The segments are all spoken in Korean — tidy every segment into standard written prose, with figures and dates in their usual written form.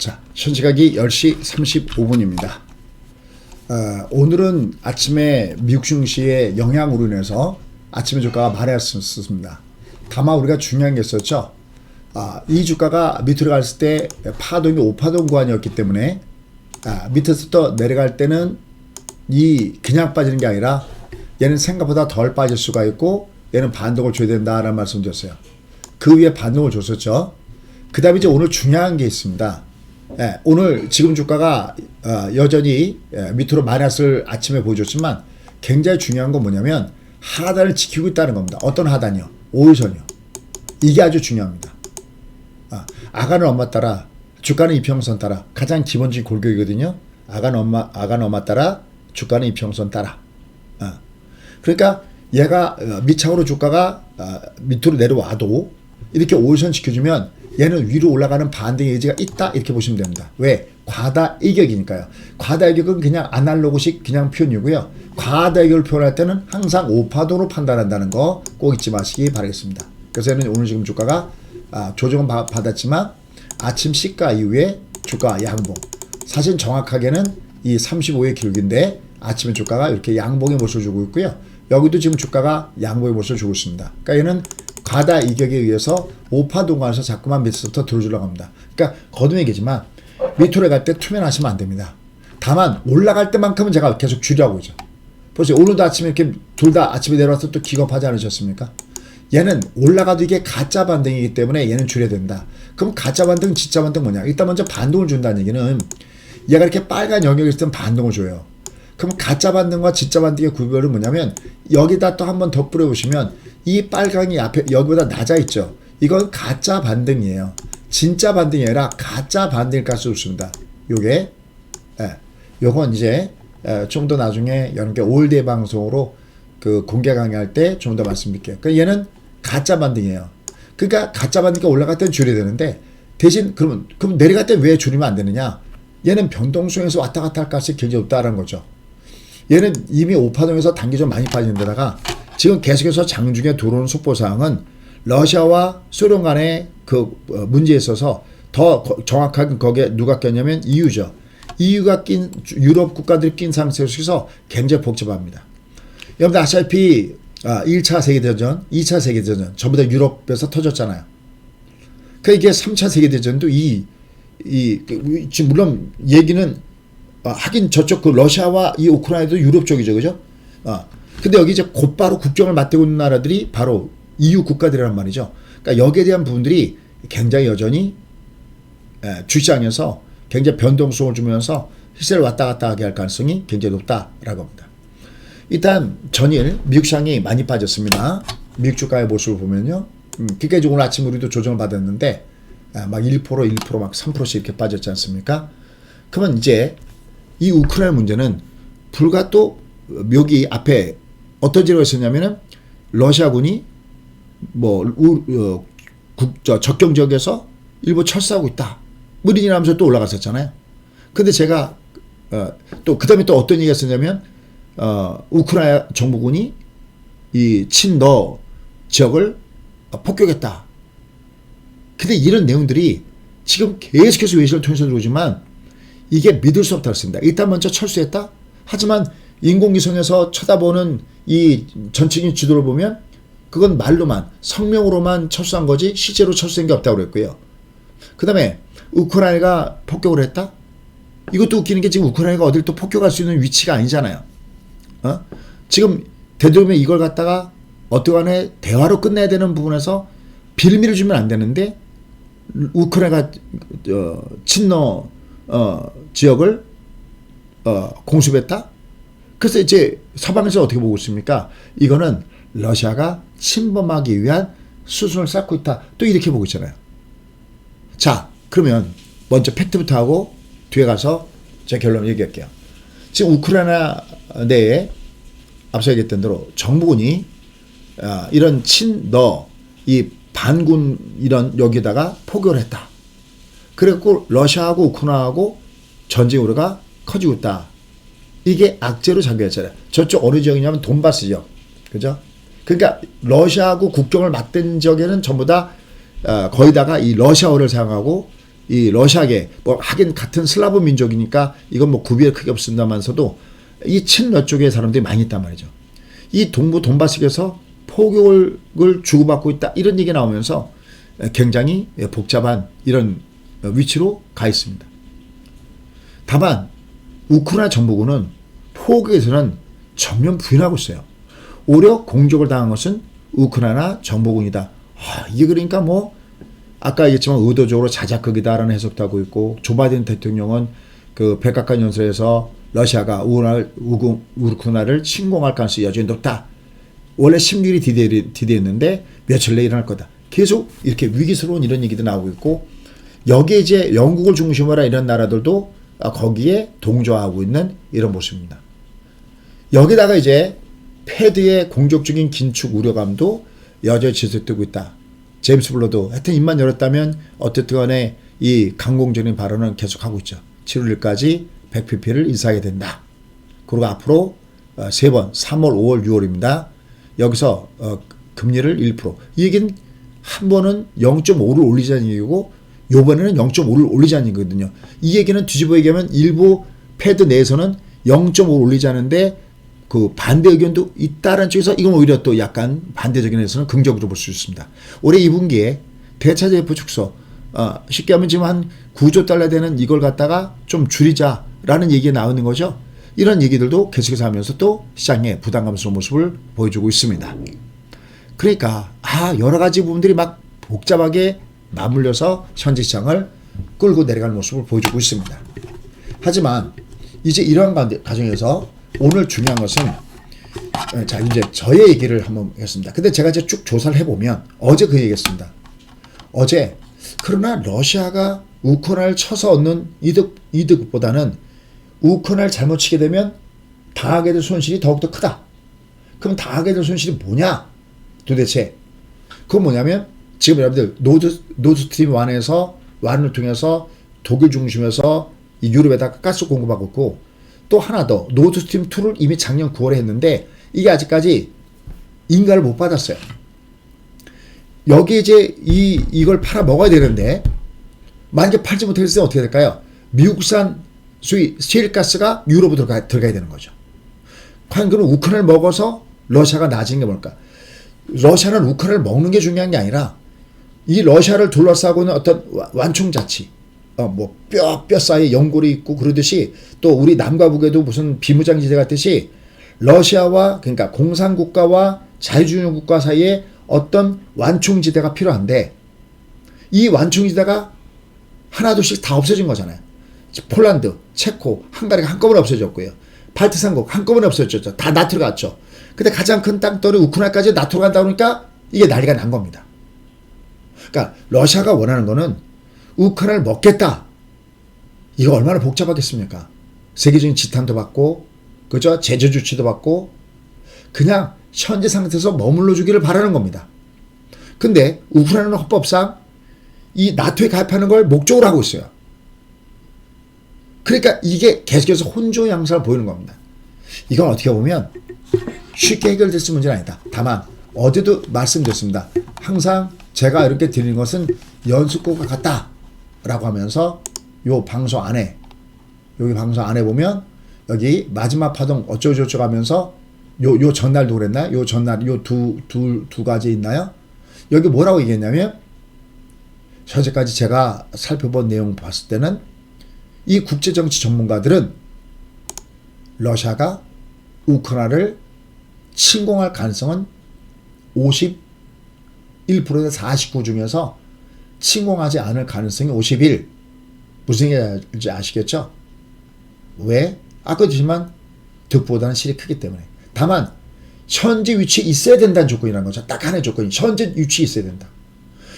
자, 현 시각이 10시 35분입니다. 오늘은 아침에 미국 증시의 영향으로 인해서 아침에 주가가 말했습니다. 다만 우리가 중요한 게 있었죠. 이 주가가 밑으로 갔을 때 파동이 5파동 구간이었기 때문에 밑에서부터 내려갈 때는 이 그냥 빠지는 게 아니라 얘는 생각보다 덜 빠질 수가 있고 얘는 반동을 줘야 된다라는 말씀 드렸어요. 그 위에 반동을 줬었죠. 그 다음에 이제 오늘 중요한 게 있습니다. 오늘 지금 주가가 여전히 밑으로 마이너스를 아침에 보여줬지만 굉장히 중요한 건 뭐냐면 하단을 지키고 있다는 겁니다. 어떤 하단이요? 5일선이요. 이게 아주 중요합니다. 아가는 엄마 따라 주가는 이평선 따라 가장 기본적인 골격이거든요. 아가는 엄마 따라 주가는 이평선 따라. 그러니까 얘가 밑창으로 주가가 밑으로 내려와도 이렇게 5일선 지켜주면 얘는 위로 올라가는 반등의 의지가 있다 이렇게 보시면 됩니다. 왜? 과다 이격이니까요. 과다 이격은 그냥 아날로그식 그냥 표현이고요. 과다 이격을 표현할 때는 항상 5파동으로 판단한다는 거 꼭 잊지 마시기 바라겠습니다. 그래서 얘는 오늘 지금 주가가 조정은 받았지만 아침 시가 이후에 주가 양봉. 사실 정확하게는 이 35의 기록인데 아침에 주가가 이렇게 양봉의 모습을 주고 있고요. 여기도 지금 주가가 양봉의 모습을 주고 있습니다. 그러니까 얘는 과다 이격에 의해서 5파 동안에서 자꾸만 밑에서부터 들어주려고 합니다. 그러니까 거듭 얘기지만 밑으로 갈 때 투면하시면 안 됩니다. 다만 올라갈 때만큼은 제가 계속 줄이라고 하죠. 보세요. 오늘도 아침에 이렇게 둘 다 아침에 내려와서 또 기겁하지 않으셨습니까? 얘는 올라가도 이게 가짜 반등이기 때문에 얘는 줄여야 된다. 그럼 가짜 반등, 진짜 반등 뭐냐? 일단 먼저 반동을 준다는 얘기는 얘가 이렇게 빨간 영역에 있을 땐 반동을 줘요. 그럼 가짜 반등과 진짜 반등의 구별은 뭐냐면 여기다 또 한 번 더 뿌려보시면 이 빨강이 앞에 여기보다 낮아 있죠. 이건 가짜 반등이에요. 진짜 반등이 아니라 가짜 반등일 가능성이 있습니다. 요게 요건 이제 좀 더 나중에 여러분께 5일 방송으로 그 공개 강의할 때 좀 더 말씀드릴게요. 그러니까 얘는 가짜 반등이에요. 그러니까 가짜 반등이 올라갈 때 줄여야 되는데 대신 그럼 내려갈 때 왜 줄이면 안 되느냐? 얘는 변동성에서 왔다 갔다 할 가능성이 굉장히 높다는 거죠. 얘는 이미 5파동에서 단기적으로 많이 빠지는 데다가 지금 계속해서 장중에 들어오는 속보사항은 러시아와 소련 간의 그 문제에 있어서 더 정확하게 거기에 누가 꼈냐면 EU죠. EU가 낀 유럽 국가들이 낀 상태에서 굉장히 복잡합니다. 여러분들 아시다시피 1차 세계대전, 2차 세계대전 전부 다 유럽에서 터졌잖아요. 그러니까 이게 3차 세계대전도 지금 물론 얘기는 하긴 저쪽 그 러시아와 이 우크라이나도 유럽 쪽이죠, 그죠? 근데 여기 이제 곧바로 국경을 맞대고 있는 나라들이 바로 EU 국가들이란 말이죠. 그러니까 여기에 대한 부분들이 굉장히 여전히 주시장에서 굉장히 변동성을 주면서 시세를 왔다 갔다 하게 할 가능성이 굉장히 높다라고 합니다. 일단 전일 미국 시장이 많이 빠졌습니다. 미국 주가의 모습을 보면요. 그러니까 오늘 아침 우리도 조정을 받았는데 막 1%, 막 3%씩 이렇게 빠졌지 않습니까? 그러면 이제 이 우크라이나 문제는 불과 또 여기 앞에 어떤 지로가 있었냐면은 러시아군이 적경 지역에서 일부 철수하고 있다. 무린이라면서 또 올라갔었잖아요. 근데 제가 또 그다음에 또 어떤 얘기가 있었냐면 우크라이나 정부군이 이 친러 지역을 폭격했다. 근데 이런 내용들이 지금 계속해서 외신을 통해서 들어오지만 이게 믿을 수 없다고 했습니다. 일단 먼저 철수했다. 하지만 인공위성에서 쳐다보는 이 전체적인 지도를 보면 그건 말로만 성명으로만 철수한 거지 실제로 철수한 게 없다고 그랬고요. 그 다음에 우크라이나가 폭격을 했다? 이것도 웃기는 게 지금 우크라이나가 어딜 또 폭격할 수 있는 위치가 아니잖아요. 지금 되도록이면 이걸 갖다가 어떠간에 대화로 끝내야 되는 부분에서 빌미를 주면 안 되는데 우크라이나가 친러 지역을 공습했다? 그래서 이제 서방에서 어떻게 보고 있습니까? 이거는 러시아가 침범하기 위한 수순을 쌓고 있다. 또 이렇게 보고 있잖아요. 자, 그러면 먼저 팩트부터 하고 뒤에 가서 제 결론을 얘기할게요. 지금 우크라이나 내에 앞서 얘기했던 대로 정부군이 이런 친러 이 반군 이런 여기다가 포격을 했다. 그래갖고 러시아하고 우크라이나하고 전쟁 우려가 커지고 있다. 이게 악재로 작용했잖아요. 저쪽 어느 지역이냐면 돈바스 지역. 그죠? 그러니까 러시아하고 국경을 맞댄 지역에는 전부 다 거의다가 이 러시아어를 사용하고 이 러시아계 뭐 하긴 같은 슬라브 민족이니까 이건 뭐 구비가 크게 없습니다만서도 이 친러 쪽의 사람들이 많이 있단 말이죠. 이 동부 돈바스에서 포격을 주고받고 있다 이런 얘기 나오면서 굉장히 복잡한 이런 위치로 가 있습니다. 다만 우크라이나 정부군은 포격에서는 전면 부인하고 있어요. 오히려 공격을 당한 것은 우크라이나 정부군이다. 이게 그러니까 뭐 아까 얘기했지만 의도적으로 자작극이다라는 해석도 하고 있고, 조 바이든 대통령은 그 백악관 연설에서 러시아가 우크라이나를 침공할 가능성이 여전히 높다. 원래 16일이 디데이했는데 며칠 내에 일어날 거다. 계속 이렇게 위기스러운 이런 얘기도 나오고 있고, 여기에 이제 영국을 중심으로 이런 나라들도 거기에 동조하고 있는 이런 모습입니다. 여기다가 이제 패드의 공격적인 긴축 우려감도 여전히 지속되고 있다. 제임스 블러도 하여튼 입만 열었다면 어쨌든 간에 이 강공적인 발언은 계속하고 있죠. 7월 1일까지 100pp를 인상하게 된다. 그리고 앞으로 3번 3월, 5월, 6월입니다. 여기서 금리를 1%. 이 얘기는 한 번은 0.5를 올리자는 얘기고 요번에는 0.5를 올리자는 얘기거든요. 이 얘기는 뒤집어 얘기하면 일부 패드 내에서는 0.5를 올리자는데 그 반대 의견도 있다는 쪽에서 이건 오히려 또 약간 반대적인 에서는 긍정적으로 볼 수 있습니다. 올해 2분기에 대차제 대포 축소, 쉽게 하면 지금 한 9조 달러 되는 이걸 갖다가 좀 줄이자라는 얘기가 나오는 거죠. 이런 얘기들도 계속해서 하면서 또 시장에 부담감스러운 모습을 보여주고 있습니다. 그러니까 여러 가지 부분들이 막 복잡하게 맞물려서 현재 시장을 끌고 내려가는 모습을 보여주고 있습니다. 하지만 이제 이러한 과정에서 오늘 중요한 것은 자 이제 저의 얘기를 한번 하겠습니다. 근데 제가 이제 쭉 조사를 해보면 어제 그 얘기했습니다. 어제 그러나 러시아가 우크라이나를 쳐서 얻는 이득보다는 우크라이나를 잘못 치게 되면 당하게 될 손실이 더욱더 크다. 그럼 당하게 될 손실이 뭐냐? 도대체 그건 뭐냐면 지금 여러분들 노드스트림 1에서 완을 통해서 독일 중심에서 이 유럽에다가 가스 공급하고 있고, 또 하나 더 노드스트림 2를 이미 작년 9월에 했는데 이게 아직까지 인가를 못 받았어요. 여기 이제 이걸 팔아 먹어야 되는데 만약에 팔지 못했을 때 어떻게 될까요? 미국산 소위 시엘가스가 유럽으로 들어가야 되는 거죠. 과연 그럼 우크라이나를 먹어서 러시아가 나아진 게 뭘까? 러시아는 우크라이나를 먹는 게 중요한 게 아니라 이 러시아를 둘러싸고 있는 어떤 완충자치, 뼈 사이에 연골이 있고 그러듯이 또 우리 남과 북에도 무슨 비무장지대 같듯이 러시아와 그러니까 공산국가와 자유주의 국가 사이에 어떤 완충지대가 필요한데 이 완충지대가 하나둘씩 다 없어진 거잖아요. 폴란드, 체코, 헝가리가 한꺼번에 없어졌고요. 발트삼국 한꺼번에 없어졌죠. 다 나토로 갔죠. 근데 가장 큰 땅덩어리 우크라이나까지 나토로 간다 그러니까 이게 난리가 난 겁니다. 그러니까 러시아가 원하는 거는 우크라이나를 먹겠다. 이거 얼마나 복잡하겠습니까? 세계적인 지탄도 받고, 그죠? 제재 조치도 받고, 그냥 현재 상태에서 머물러 주기를 바라는 겁니다. 근데 우크라이나는 헌법상 이 나토에 가입하는 걸 목적으로 하고 있어요. 그러니까 이게 계속해서 혼조 양상을 보이는 겁니다. 이건 어떻게 보면 쉽게 해결될 수 있는 문제는 아니다. 다만 어제도 말씀드렸습니다. 항상 제가 이렇게 드리는 것은 연습곡과 같다 라고 하면서 요 방송 안에 여기 방송 안에 보면 여기 마지막 파동 어쩌고저쩌고 하면서 요 전날도 그랬나? 요 전날 요 두 가지 있나요? 여기 뭐라고 얘기했냐면 현재까지 제가 살펴본 내용 봤을 때는 이 국제정치 전문가들은 러시아가 우크라이나를 침공할 가능성은 51%에서 49 중에서 침공하지 않을 가능성이 51. 무슨 얘기인지 아시겠죠? 왜? 아까도 했지만 득보다는 실이 크기 때문에. 다만 현재 위치에 있어야 된다는 조건이라는 거죠. 딱 하나의 조건이 현재 위치에 있어야 된다.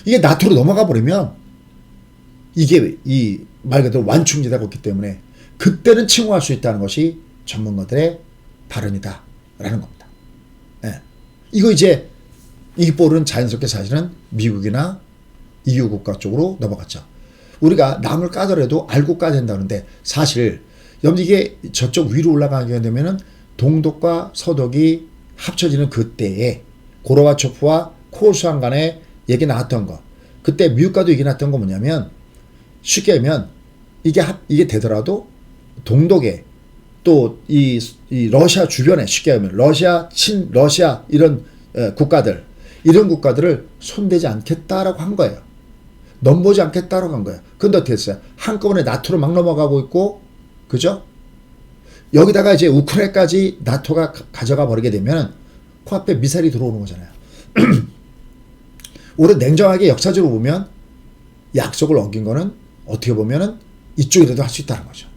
이게 나토로 넘어가 버리면 이게 이 말 그대로 완충지대가 없기 때문에 그때는 침공할 수 있다는 것이 전문가들의 발언이다 라는 겁니다. 예. 이거 이제 이 볼은 자연스럽게 사실은 미국이나 EU 국가 쪽으로 넘어갔죠. 우리가 남을 까더라도 알고 까야 된다는데 사실 이게 저쪽 위로 올라가게 되면은 동독과 서독이 합쳐지는 그때에 고르바초프와 코르수한 간에 얘기 나왔던 거, 그때 미국과도 얘기 나왔던 거 뭐냐면 쉽게 하면 이게 되더라도 동독에 또 이 러시아 주변에 쉽게 하면 러시아 친러시아 이런 국가들 이런 국가들을 손대지 않겠다라고 한 거예요. 넘보지 않겠다라고 한 거예요. 근데 어떻게 했어요? 한꺼번에 나토로 막 넘어가고 있고 그죠? 여기다가 이제 우크라이나까지 나토가 가져가 버리게 되면 코앞에 미사일이 들어오는 거잖아요. 우리 냉정하게 역사적으로 보면 약속을 어긴 거는 어떻게 보면은 이쪽이라도 할 수 있다는 거죠.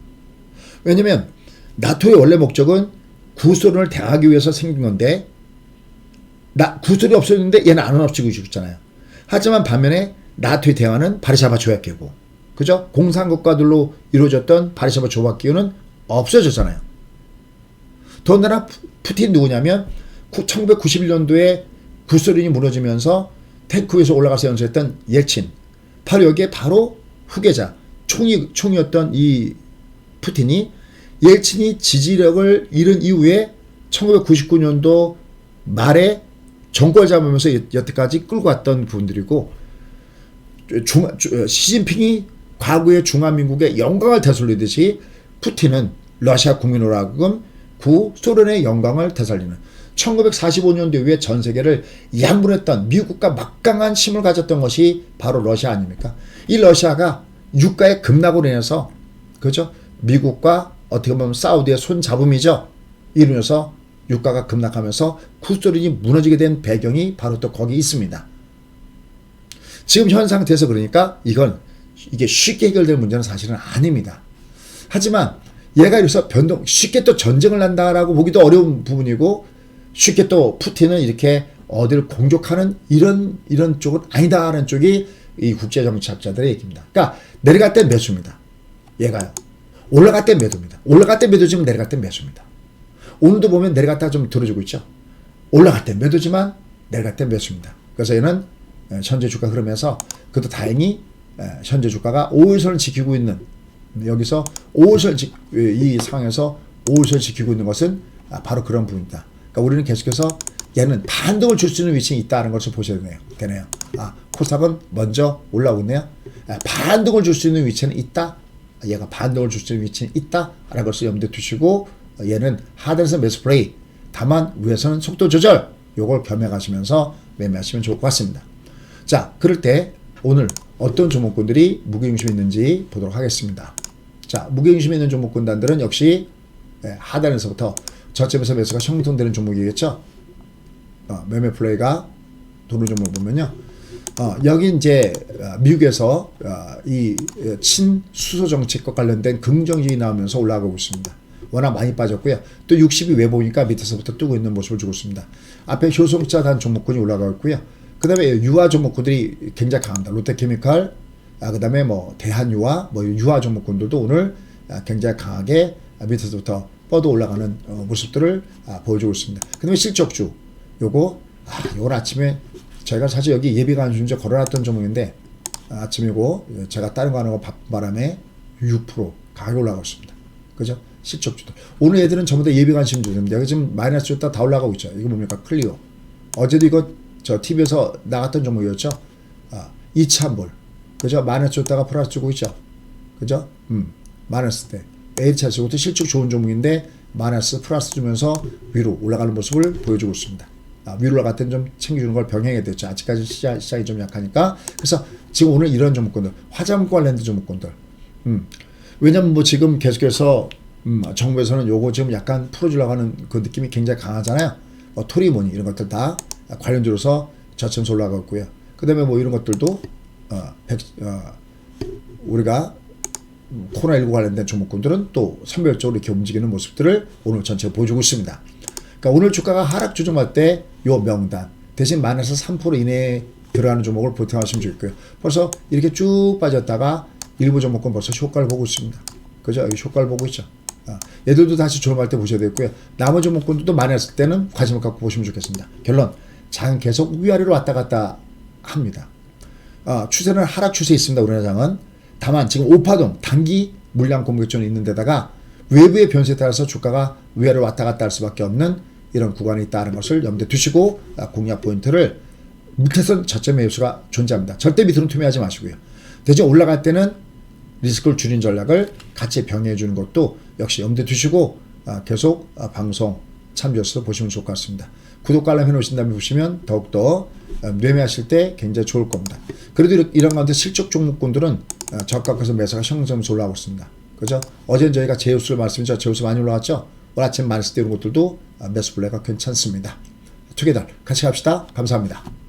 왜냐면 나토의 원래 목적은 구소련을 대항하기 위해서 생긴 건데 구소련이 없어졌는데 얘는 안 없어지고 있잖아요. 하지만 반면에 나토의 대화는 바르샤바 조약기구 그죠? 공산국가들로 이루어졌던 바르샤바 조약기구는 없어졌잖아요. 더군다나 푸틴 누구냐면 1991년도에 구소련이 무너지면서 탱크 위에서 올라가서 연설했던 옐친 바로 여기에 바로 후계자 총이었던 이 푸틴이 옐친이 지지력을 잃은 이후에 1999년도 말에 정권을 잡으면서 여태까지 끌고 왔던 부분들이고 시진핑이 과거의 중화민국의 영광을 되살리듯이 푸틴은 러시아 국민으로 하여금 구소련의 영광을 되살리는 1945년도 이후에 전 세계를 양분했던 미국과 막강한 힘을 가졌던 것이 바로 러시아 아닙니까? 이 러시아가 유가의 급락으로 인해서 그죠? 미국과 어떻게 보면 사우디의 손잡음이죠. 이러면서 유가가 급락하면서 구소련이 무너지게 된 배경이 바로 또 거기 있습니다. 지금 현 상태에서 그러니까 이게 쉽게 해결될 문제는 사실은 아닙니다. 하지만 얘가 여기서 쉽게 또 전쟁을 난다라고 보기도 어려운 부분이고 쉽게 또 푸틴은 이렇게 어디를 공격하는 이런 쪽은 아니다라는 쪽이 이 국제정치학자들의 얘기입니다. 그러니까 내려갈 때 매수입니다. 얘가요. 올라갈 때 매도입니다. 올라갈 때 매도지만 내려갈 때 매수입니다. 오늘도 보면 내려갔다가 좀 들어주고 있죠. 올라갈 때 매도지만 내려갈 때 매수입니다. 그래서 얘는 현재 주가 흐름에서 그래도 다행히 현재 주가가 5일선을 지키고 있는 여기서 5일선 이 상황에서 5일선을 지키고 있는 것은 바로 그런 부분이다. 그러니까 우리는 계속해서 얘는 반등을 줄 수 있는 위치에 있다는 것을 보셔야 되네요. 코스닥은 먼저 올라오고 있네요. 반등을 줄 수 있는 위치는 있다. 얘가 반등을 줄 수 있는 위치는 있다라는 것을 염두에 두시고 얘는 하단에서 매수 플레이 다만 위에서는 속도 조절 요걸 겸해가시면서 매매하시면 좋을 것 같습니다. 자, 그럴 때 오늘 어떤 종목군들이 무게중심이 있는지 보도록 하겠습니다. 자, 무게중심이 있는 종목군단들은 역시 하단에서부터 저점에서 매수가 형성되는 종목이겠죠. 매매 플레이가 도는 종목 보면요. 여기 이제 미국에서 이 친수소 정책과 관련된 긍정적이 나오면서 올라가고 있습니다. 워낙 많이 빠졌고요. 또 60이 왜 보니까 밑에서부터 뜨고 있는 모습을 주고 있습니다. 앞에 효성차 단 종목군이 올라가고 있고요. 그 다음에 유화 종목군들이 굉장히 강합니다. 롯데케미칼, 그 다음에 뭐 대한유화, 뭐 유화 종목군들도 오늘 굉장히 강하게 밑에서부터 뻗어 올라가는 모습들을 보여주고 있습니다. 그 다음에 실적주, 요건 아침에 저희가 사실 여기 예비가 안 준지 걸어놨던 종목인데 아침에 이거 제가 다른 거 하는 거 바람에 6% 가격이 올라가고 있습니다. 그죠? 실적주도. 오늘 애들은 전부 다 예비가 안 준주입니다. 여기 지금 마이너스 줬다 다 올라가고 있죠. 이거 뭡니까? 클리오. 어제도 이거 저 TV에서 나갔던 종목이었죠. 이차한볼. 그죠? 마이너스 줬다가 플러스 주고 있죠. 그죠? 마이너스 때. H차수 이것도 실적 좋은 종목인데 마이너스 플러스 주면서 위로 올라가는 모습을 보여주고 있습니다. 위로 올라갈 때는 좀 챙겨주는 걸 병행해야 됐죠. 아직까지 시장이 좀 약하니까. 그래서 지금 오늘 이런 종목군들, 화장품 관련된 종목군들. 왜냐면 뭐 지금 계속해서 정부에서는 요거 지금 약간 풀어주려고 하는 그 느낌이 굉장히 강하잖아요. 토리모니 이런 것들 다 관련주로서 저점에서 올라가고 있고요. 그 다음에 뭐 이런 것들도 우리가 코로나19 관련된 종목군들은 또 선별적으로 이렇게 움직이는 모습들을 오늘 전체 보여주고 있습니다. 그러니까 오늘 주가가 하락 조정할 때 요 명단 대신 마이너스 3% 이내에 들어가는 종목을 보팅하시면 좋겠고요. 벌써 이렇게 쭉 빠졌다가 일부 종목군 벌써 효과를 보고 있습니다. 그죠? 여기 효과를 보고 있죠. 얘들도 다시 조정할 때 보셔야 되고요. 나머지 종목군들도 마이너스 때는 관심을 갖고 보시면 좋겠습니다. 결론, 장은 계속 위아래로 왔다 갔다 합니다. 추세는 하락 추세에 있습니다. 우리나라 장은. 다만 지금 오파동 단기 물량 공격전이 있는 데다가 외부의 변수에 따라서 주가가 위아래로 왔다 갔다 할 수밖에 없는 이런 구간이 있다는 것을 염두에 두시고 공략 포인트를 밑에선 저점 매수가 존재합니다. 절대 밑으로 투매하지 마시고요. 대신 올라갈 때는 리스크를 줄인 전략을 같이 병행해 주는 것도 역시 염두에 두시고 계속 방송 참조해서 보시면 좋을 것 같습니다. 구독과 알람 해놓으신 다음에 보시면 더욱더 매매하실 때 굉장히 좋을 겁니다. 그래도 이런 가운데 실적 종목군들은 저가에서 매수가 형성하면서 올라가고 있습니다. 그죠? 어제는 저희가 제우스를 말씀드렸죠. 제우스 많이 올라갔죠? 오늘 아침 마이너스 되는 것들도 매수 블레가 괜찮습니다. 투게더 같이 갑시다. 감사합니다.